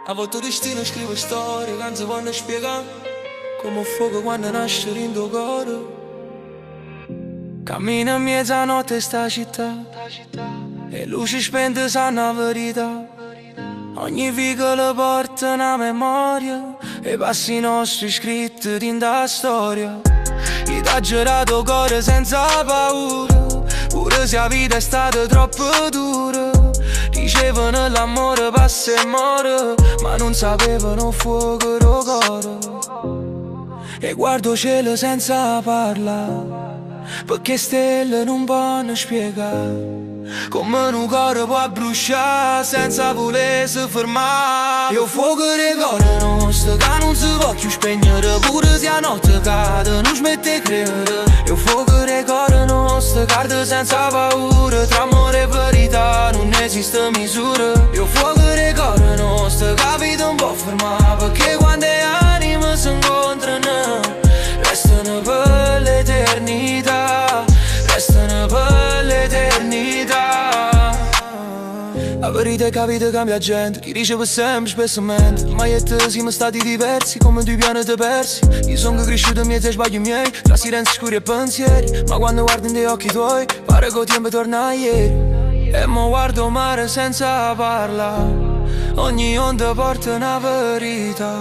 A volte destino scrive storie che non si vanno a spiegare, come un fuoco quando nasce in tuo cuore. Cammina in mezzo a notte sta città e luci spente sanno la verità. Ogni vicolo porta una memoria e i passi nostri scritti in da storia. Chi t'ha girato cuore senza paura, pure se la vita è stata troppo dura. Dicevano l'amore passa e muore, ma non sapevano fuoco del cuore. E guardo cielo senza parlare, perché stelle non vanno spiegare come un cuore può bruciare senza volersi fermare. Io fuoco del cuore nostro che non si può più spegnere, pure se la notte cade non smette di credere. Io fuoco del cuore nostro che arde senza paura, tra amore e verità non esiste misura. Io fuoco del cuore nostro che la vita non può fermare, perché quando le anime si incontrano restano per l'eternità, restano per l'eternità. La verità è che la vita cambia gente, chi dice per sempre spessamente. Ma io e te siamo stati diversi come due pianeti persi. Io sono cresciuto in mezzo ai sbagli miei, tra silenzi scuri e pensieri. Ma quando guardo negli occhi tuoi pare che il tempo torna ieri. E mo guardo mare senza parlare, ogni onda porta una verità,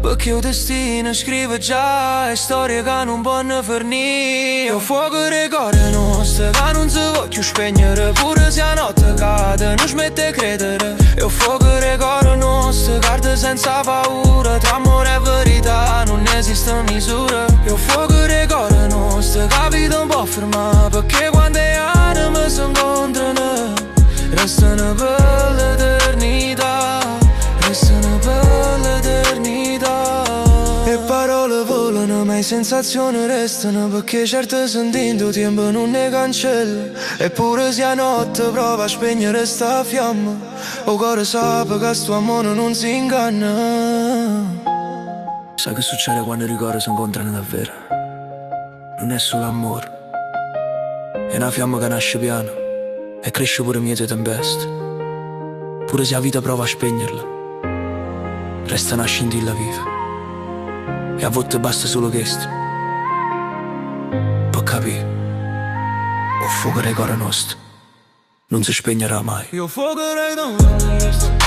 perché il destino scrive già e storie che non possono finire. Io fuoco del cuore nostro che non si può più spegnere, pure se la notte cade non smette di credere. Io fuoco del cuore nostro che arde senza paura, tra amore e verità non esiste misura. Io fuoco del cuore nostro che la vita non può fermare, perché quando le anime si incontrano restano per l'eternità, restano per l'eternità. E parole volano ma le sensazioni restano, perché certe sentendo il tempo non ne cancella. Eppure se a notte prova a spegnere sta fiamma, o cuore sa che sto amore non si inganna. Sai che succede quando i cuori si incontrano davvero? Non è solo amore, è una fiamma che nasce piano e cresce pure in mezzo alle tempeste. Pure se la vita prova a spegnerla, resta una scintilla viva. E a volte basta solo questo per capire il fuoco del cuore nostro non si spegnerà mai. Io fuoco del cuore nostro